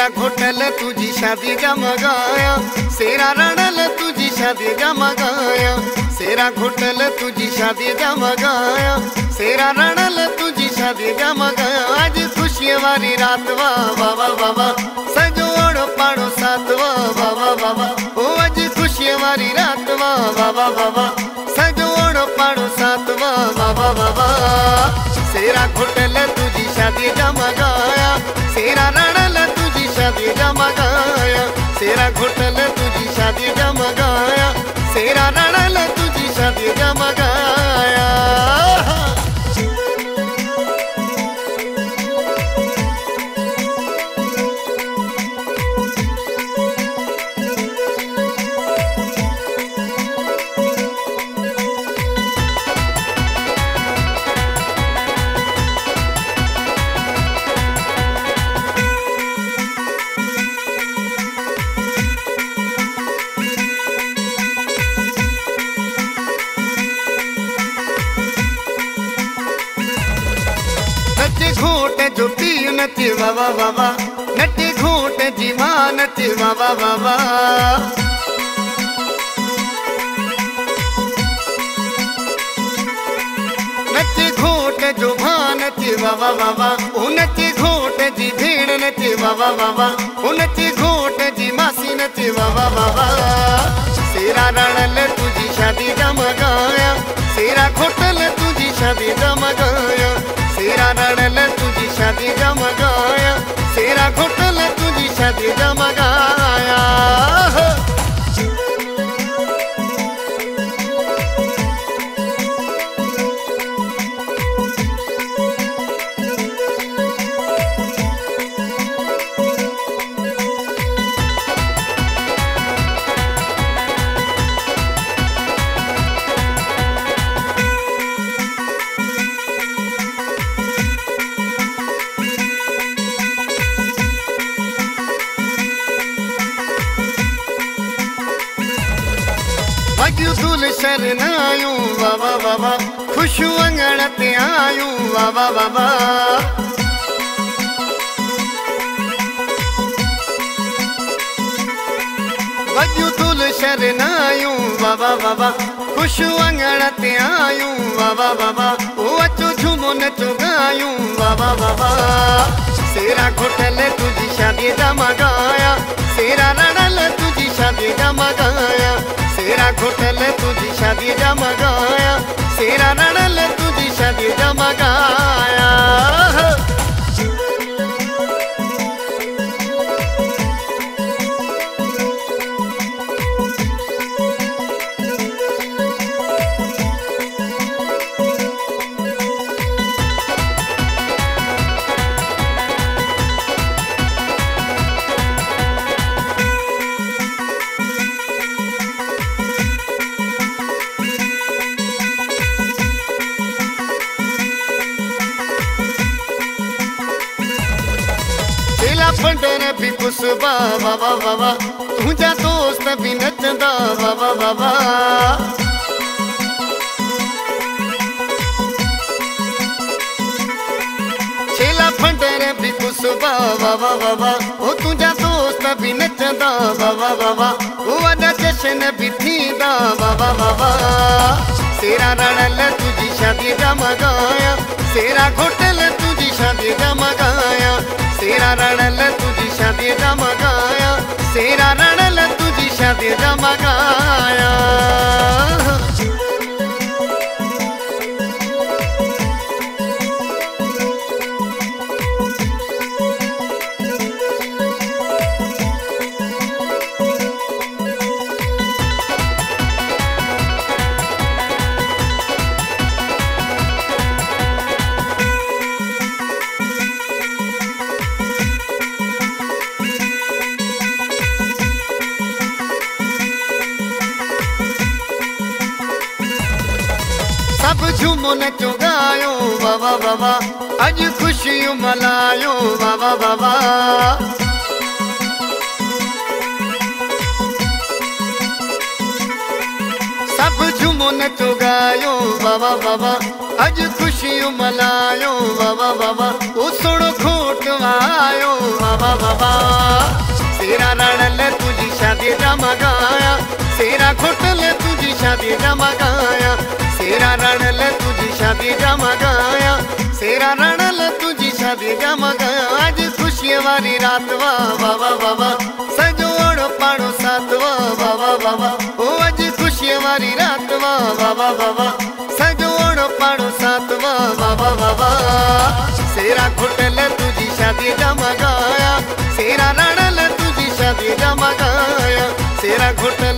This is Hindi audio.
सेरा घोटल तुझी शादी जमगाया, सेरा रणल तुझी शादी जमगाया, सेरा घोटल तुझी शादी जमगाया, सेरा रणल तुझी शादी जमगाया। आज खुशी वाली रात वा बाबा बाबा, सजोड़ पाड़ो साथ वा बाबा बाबा, ओ आज खुशी वाली रात वा बाबा बाबा, सजोड़ पाड़ो साथ वा बाबा बाबा। सेरा घोटल तुझी शादी जमगाया, सेरा रणल तुझी शादी जमगाया, सेरा घोटल तुझी शादी जमगाया, सेरा रणल तुझी शादी जमगाया। घोट जो पी नच बाबा बाबा, नच घोट जीवा नच बाबा बाबा। नच घोट जो भान नच बाबा बाबा, ओ नच घोट जी भेड़ नच बाबा बाबा, ओ नच घोट जी मासी नच बाबा बाबा। सेरा रणल तुझी शादी जमगाया, सेरा घोटल तुझी शादी जमगाया, सेरा रणल तुझी शादी जमगाया, सेरा घोटल तुझी शादी जमगाया। दुल शरनायूं बाबा बाबा, खुशू अंगण ते आयूं बाबा बाबा। वजू दुल शरनायूं बाबा बाबा, खुशू अंगण ते आयूं बाबा बाबा, ओ अचो झूमो नचो गायूं बाबा बाबा। सेरा घोटल तुझी शादी जमगाया, सेरा रणल तुझी शादी जमगाया, सेरा घोटल तुझी शादी जमगाया, सेरा रणल तुझी शादी जमगाया। फंडर भी कुछ बाबा बाबा, तुझा दोस्त भी नचंदा बाबा बाबा। छेला फंडर भी कुछ बाबा बाबा, ओ तुझा दोस्त भी नचंदा बाबा बाबा, ओ अदा जश्न भी थींदा बाबा बाबा। सेरा रणल तुझी शादी जमगाया, सेरा घोटल तुझी शादी जमगाया, सेरा रणल तुझी शादी जमगाया, सेरा रणल तुझी शादी जमगाया। सब झूमो नचो गायो बाबा बाबा, अज खुशियों मनायो बाबा बाबा। सब सब झूमो नचो गायो बाबा बाबा अज खुशियों मनायो बाबा बाबा ओ सोनो खोट आयो बाबा बाबा सेरा रणल तुझी शादी जमगाया सेरा खोटल तुझी शादी जमगाया सेरा रणल तुझी शादी जमगाया सेरा रणल तुझी शादी जमगाया आज खुशी वाली रात वा बाबा बाबा सजोड़ पाड़ो साथ वा बाबा बाबा ओ आज खुशी वाली रात वा बाबा बाबा सजोड़ पाड़ो साथ वा बाबा बाबा सेरा खोटल तुझी शादी जमगाया सेरा रणल तुझी शादी जमगाया सेरा खोटल